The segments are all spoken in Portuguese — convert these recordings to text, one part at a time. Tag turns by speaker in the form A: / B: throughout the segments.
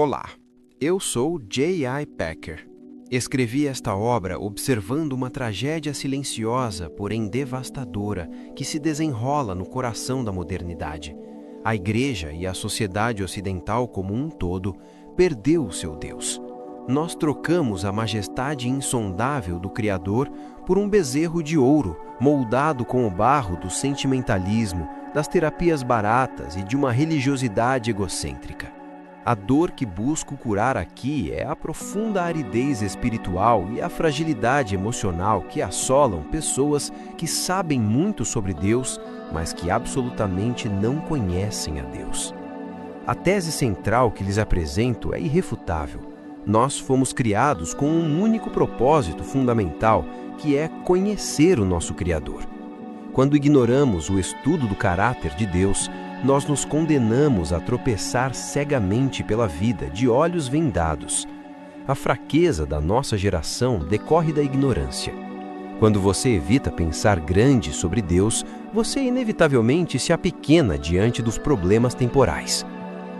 A: Olá, eu sou J.I. Packer. Escrevi esta obra observando uma tragédia silenciosa, porém devastadora, que se desenrola no coração da modernidade. A Igreja e a sociedade ocidental como um todo perdeu o seu Deus. Nós trocamos a majestade insondável do Criador por um bezerro de ouro, moldado com o barro do sentimentalismo, das terapias baratas e de uma religiosidade egocêntrica. A dor que busco curar aqui é a profunda aridez espiritual e a fragilidade emocional que assolam pessoas que sabem muito sobre Deus, mas que absolutamente não conhecem a Deus. A tese central que lhes apresento é irrefutável. Nós fomos criados com um único propósito fundamental, que é conhecer o nosso Criador. Quando ignoramos o estudo do caráter de Deus, nós nos condenamos a tropeçar cegamente pela vida, de olhos vendados. A fraqueza da nossa geração decorre da ignorância. Quando você evita pensar grande sobre Deus, você inevitavelmente se apequena diante dos problemas temporais.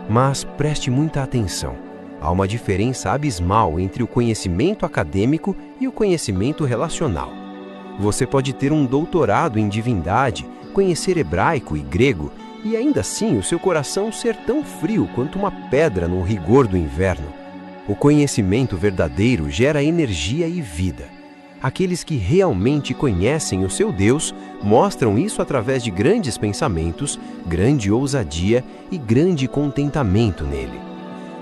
A: Mas preste muita atenção. Há uma diferença abismal entre o conhecimento acadêmico e o conhecimento relacional. Você pode ter um doutorado em divindade, conhecer hebraico e grego, e ainda assim o seu coração ser tão frio quanto uma pedra no rigor do inverno. O conhecimento verdadeiro gera energia e vida. Aqueles que realmente conhecem o seu Deus mostram isso através de grandes pensamentos, grande ousadia e grande contentamento nele.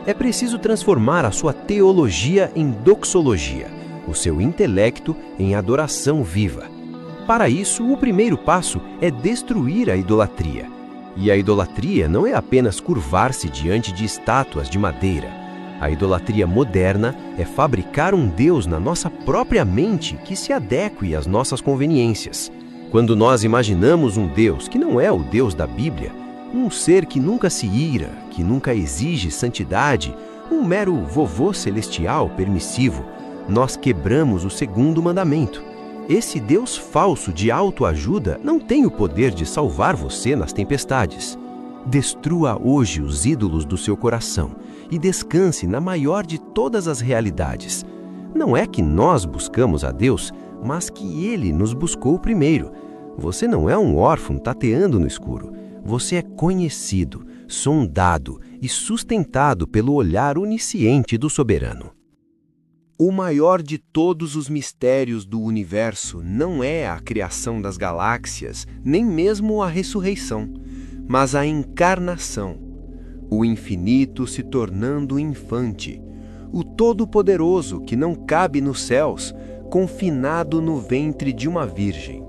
A: É preciso transformar a sua teologia em doxologia, o seu intelecto em adoração viva. Para isso, o primeiro passo é destruir a idolatria. E a idolatria não é apenas curvar-se diante de estátuas de madeira. A idolatria moderna é fabricar um Deus na nossa própria mente que se adeque às nossas conveniências. Quando nós imaginamos um Deus que não é o Deus da Bíblia, um ser que nunca se ira, que nunca exige santidade, um mero vovô celestial permissivo, nós quebramos o segundo mandamento. Esse Deus falso de autoajuda não tem o poder de salvar você nas tempestades. Destrua hoje os ídolos do seu coração e descanse na maior de todas as realidades. Não é que nós buscamos a Deus, mas que Ele nos buscou primeiro. Você não é um órfão tateando no escuro. Você é conhecido, sondado e sustentado pelo olhar onisciente do soberano. O maior de todos os mistérios do universo não é a criação das galáxias, nem mesmo a ressurreição, mas a encarnação, o infinito se tornando infante, o Todo-Poderoso que não cabe nos céus, confinado no ventre de uma virgem.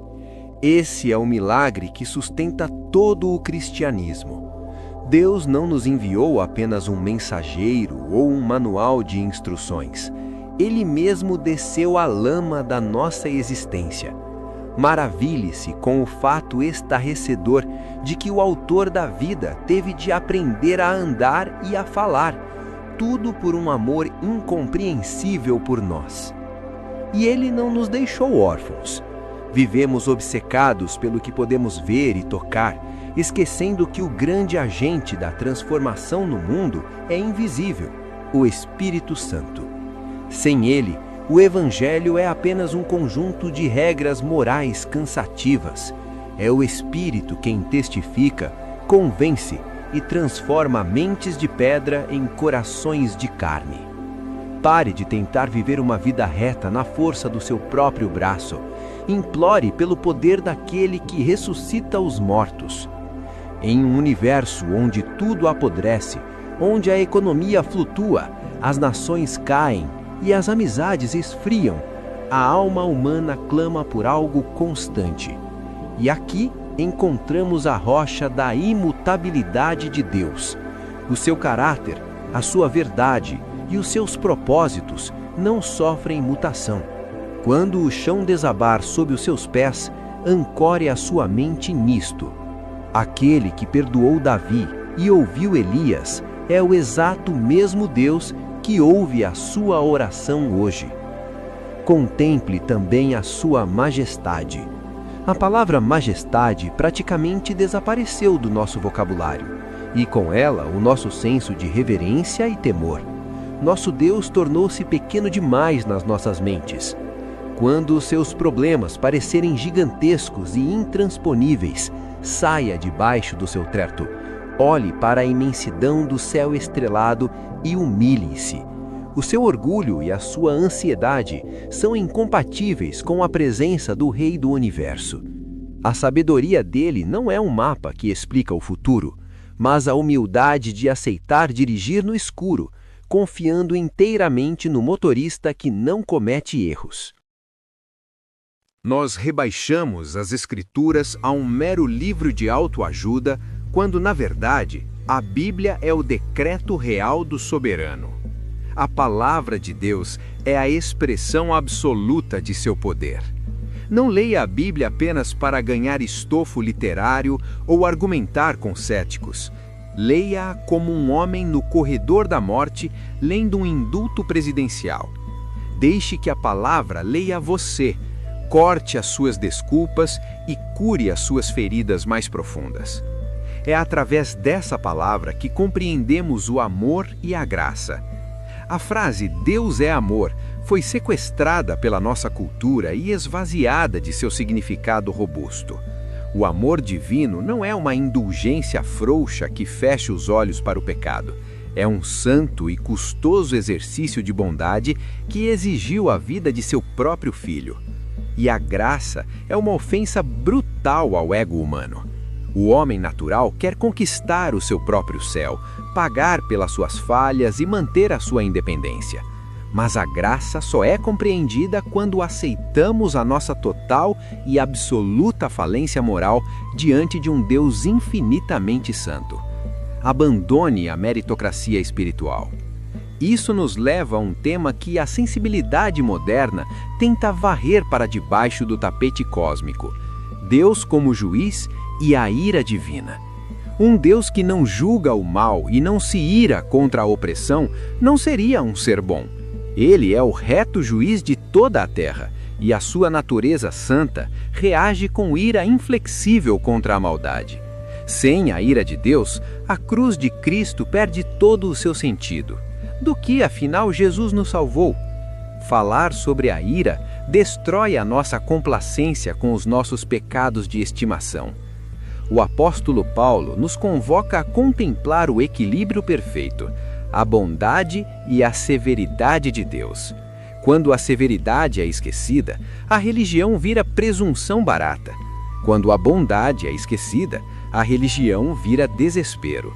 A: Esse é o milagre que sustenta todo o cristianismo. Deus não nos enviou apenas um mensageiro ou um manual de instruções. Ele mesmo desceu à lama da nossa existência. Maravilhe-se com o fato estarrecedor de que o autor da vida teve de aprender a andar e a falar, tudo por um amor incompreensível por nós. E ele não nos deixou órfãos. Vivemos obcecados pelo que podemos ver e tocar, esquecendo que o grande agente da transformação no mundo é invisível, o Espírito Santo. Sem ele, o Evangelho é apenas um conjunto de regras morais cansativas. É o Espírito quem testifica, convence e transforma mentes de pedra em corações de carne. Pare de tentar viver uma vida reta na força do seu próprio braço. Implore pelo poder daquele que ressuscita os mortos. Em um universo onde tudo apodrece, onde a economia flutua, as nações caem e as amizades esfriam, a alma humana clama por algo constante. E aqui encontramos a rocha da imutabilidade de Deus. O seu caráter, a sua verdade e os seus propósitos não sofrem mutação. Quando o chão desabar sob os seus pés, ancore a sua mente nisto. Aquele que perdoou Davi e ouviu Elias é o exato mesmo Deus que ouve a sua oração hoje. Contemple também a sua majestade. A palavra majestade praticamente desapareceu do nosso vocabulário, e com ela o nosso senso de reverência e temor. Nosso Deus tornou-se pequeno demais nas nossas mentes. Quando os seus problemas parecerem gigantescos e intransponíveis, saia debaixo do seu teto, olhe para a imensidão do céu estrelado e humilhe-se. O seu orgulho e a sua ansiedade são incompatíveis com a presença do Rei do Universo. A sabedoria dele não é um mapa que explica o futuro, mas a humildade de aceitar dirigir no escuro, confiando inteiramente no motorista que não comete erros. Nós rebaixamos as Escrituras a um mero livro de autoajuda, quando, na verdade, a Bíblia é o decreto real do soberano. A palavra de Deus é a expressão absoluta de seu poder. Não leia a Bíblia apenas para ganhar estofo literário ou argumentar com céticos. Leia-a como um homem no corredor da morte lendo um indulto presidencial. Deixe que a palavra leia você, corte as suas desculpas e cure as suas feridas mais profundas. É através dessa palavra que compreendemos o amor e a graça. A frase "Deus é amor" foi sequestrada pela nossa cultura e esvaziada de seu significado robusto. O amor divino não é uma indulgência frouxa que fecha os olhos para o pecado. É um santo e custoso exercício de bondade que exigiu a vida de seu próprio filho. E a graça é uma ofensa brutal ao ego humano. O homem natural quer conquistar o seu próprio céu, pagar pelas suas falhas e manter a sua independência. Mas a graça só é compreendida quando aceitamos a nossa total e absoluta falência moral diante de um Deus infinitamente santo. Abandone a meritocracia espiritual. Isso nos leva a um tema que a sensibilidade moderna tenta varrer para debaixo do tapete cósmico: Deus como juiz e a ira divina. Um Deus que não julga o mal e não se ira contra a opressão não seria um ser bom. Ele é o reto juiz de toda a terra, e a sua natureza santa reage com ira inflexível contra a maldade. Sem a ira de Deus, a cruz de Cristo perde todo o seu sentido. Do que, afinal, Jesus nos salvou? Falar sobre a ira destrói a nossa complacência com os nossos pecados de estimação. O apóstolo Paulo nos convoca a contemplar o equilíbrio perfeito, a bondade e a severidade de Deus. Quando a severidade é esquecida, a religião vira presunção barata. Quando a bondade é esquecida, a religião vira desespero.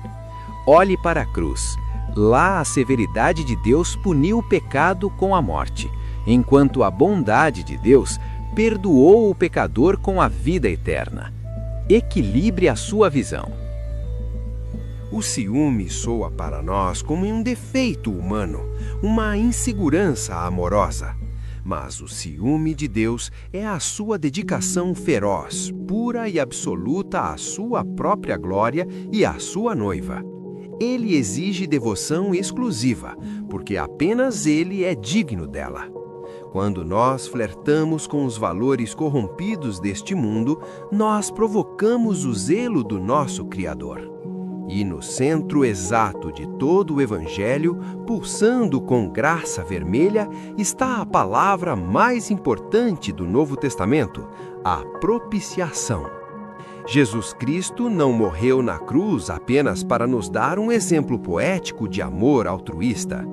A: Olhe para a cruz. Lá a severidade de Deus puniu o pecado com a morte, enquanto a bondade de Deus perdoou o pecador com a vida eterna. Equilibre a sua visão.
B: O ciúme soa para nós como um defeito humano, uma insegurança amorosa. Mas o ciúme de Deus é a sua dedicação feroz, pura e absoluta à sua própria glória e à sua noiva. Ele exige devoção exclusiva, porque apenas ele é digno dela. Quando nós flertamos com os valores corrompidos deste mundo, nós provocamos o zelo do nosso Criador. E no centro exato de todo o Evangelho, pulsando com graça vermelha, está a palavra mais importante do Novo Testamento, a propiciação. Jesus Cristo não morreu na cruz apenas para nos dar um exemplo poético de amor altruísta.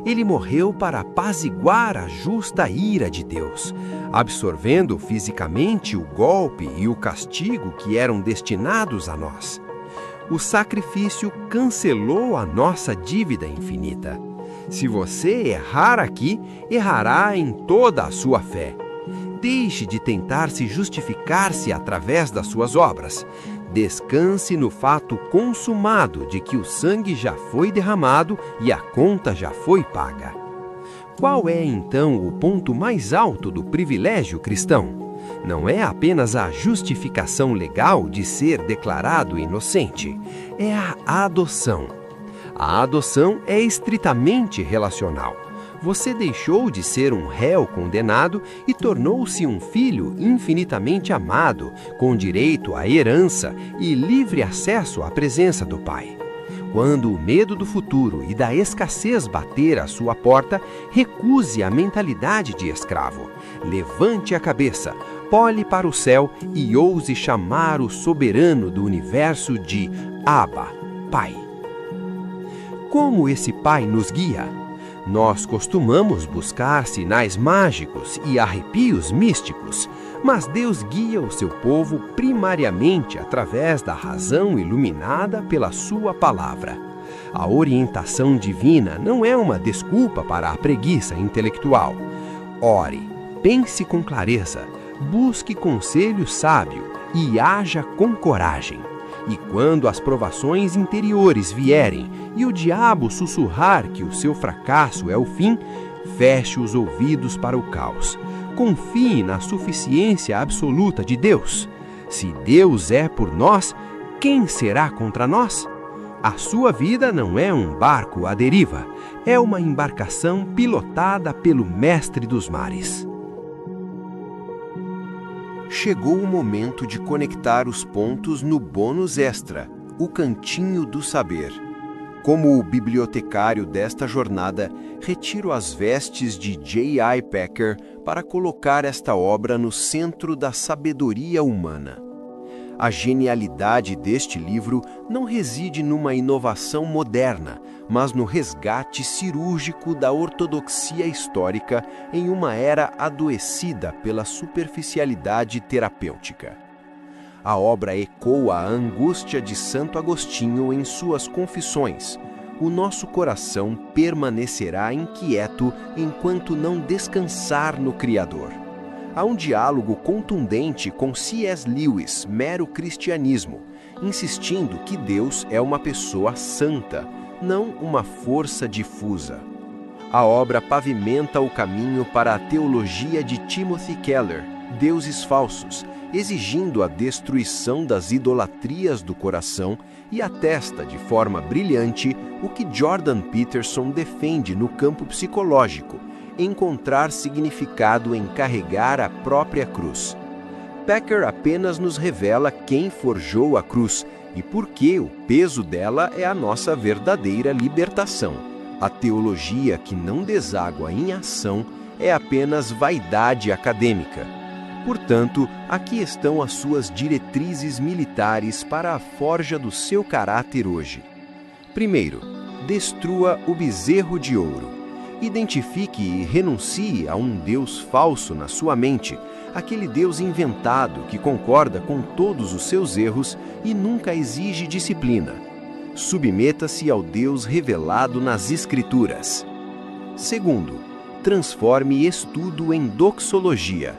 B: Ele morreu para apaziguar a justa ira de Deus, absorvendo fisicamente o golpe e o castigo que eram destinados a nós. O sacrifício cancelou a nossa dívida infinita. Se você errar aqui, errará em toda a sua fé. Deixe de tentar se justificar-se através das suas obras. Descanse no fato consumado de que o sangue já foi derramado e a conta já foi paga. Qual é, então, o ponto mais alto do privilégio cristão? Não é apenas a justificação legal de ser declarado inocente, é a adoção. A adoção é estritamente relacional. Você deixou de ser um réu condenado e tornou-se um filho infinitamente amado, com direito à herança e livre acesso à presença do Pai. Quando o medo do futuro e da escassez bater à sua porta, recuse a mentalidade de escravo. Levante a cabeça, olhe para o céu e ouse chamar o soberano do universo de Abba, Pai. Como esse Pai nos guia? Nós costumamos buscar sinais mágicos e arrepios místicos, mas Deus guia o seu povo primariamente através da razão iluminada pela sua palavra. A orientação divina não é uma desculpa para a preguiça intelectual. Ore, pense com clareza, busque conselho sábio e haja com coragem. E quando as provações interiores vierem e o diabo sussurrar que o seu fracasso é o fim, feche os ouvidos para o caos. Confie na suficiência absoluta de Deus. Se Deus é por nós, quem será contra nós? A sua vida não é um barco à deriva, é uma embarcação pilotada pelo Mestre dos Mares.
A: Chegou o momento de conectar os pontos no bônus extra, o Cantinho do Saber. Como o bibliotecário desta jornada, retiro as vestes de J.I. Packer para colocar esta obra no centro da sabedoria humana. A genialidade deste livro não reside numa inovação moderna, mas no resgate cirúrgico da ortodoxia histórica em uma era adoecida pela superficialidade terapêutica. A obra ecoa a angústia de Santo Agostinho em suas Confissões. O nosso coração permanecerá inquieto enquanto não descansar no Criador. Há um diálogo contundente com C.S. Lewis, Mero Cristianismo, insistindo que Deus é uma pessoa santa, não uma força difusa. A obra pavimenta o caminho para a teologia de Timothy Keller, Deuses Falsos, exigindo a destruição das idolatrias do coração e atesta de forma brilhante o que Jordan Peterson defende no campo psicológico, encontrar significado em carregar a própria cruz. Packer apenas nos revela quem forjou a cruz e por que o peso dela é a nossa verdadeira libertação. A teologia que não deságua em ação é apenas vaidade acadêmica. Portanto, aqui estão as suas diretrizes militares para a forja do seu caráter hoje. Primeiro, destrua o bezerro de ouro. Identifique e renuncie a um Deus falso na sua mente, aquele Deus inventado que concorda com todos os seus erros e nunca exige disciplina. Submeta-se ao Deus revelado nas Escrituras. Segundo, transforme estudo em doxologia.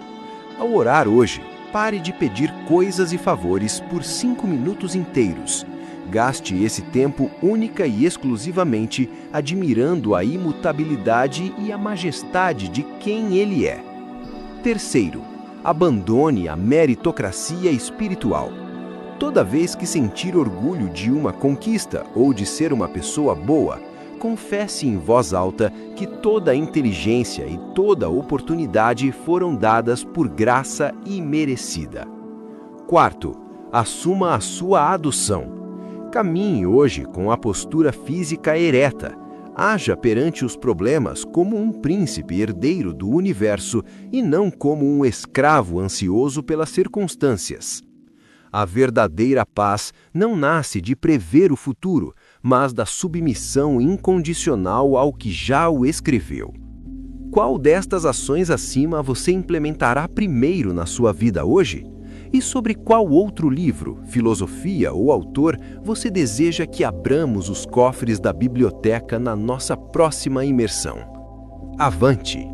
A: Ao orar hoje, pare de pedir coisas e favores por 5 minutos inteiros. Gaste esse tempo única e exclusivamente admirando a imutabilidade e a majestade de quem Ele é. Terceiro, abandone a meritocracia espiritual. Toda vez que sentir orgulho de uma conquista ou de ser uma pessoa boa, confesse em voz alta que toda a inteligência e toda a oportunidade foram dadas por graça imerecida. Quarto, assuma a sua adoção. Caminhe hoje com a postura física ereta. Haja perante os problemas como um príncipe herdeiro do universo e não como um escravo ansioso pelas circunstâncias. A verdadeira paz não nasce de prever o futuro, mas da submissão incondicional ao que já o escreveu. Qual destas ações acima você implementará primeiro na sua vida hoje? E sobre qual outro livro, filosofia ou autor você deseja que abramos os cofres da biblioteca na nossa próxima imersão? Avante!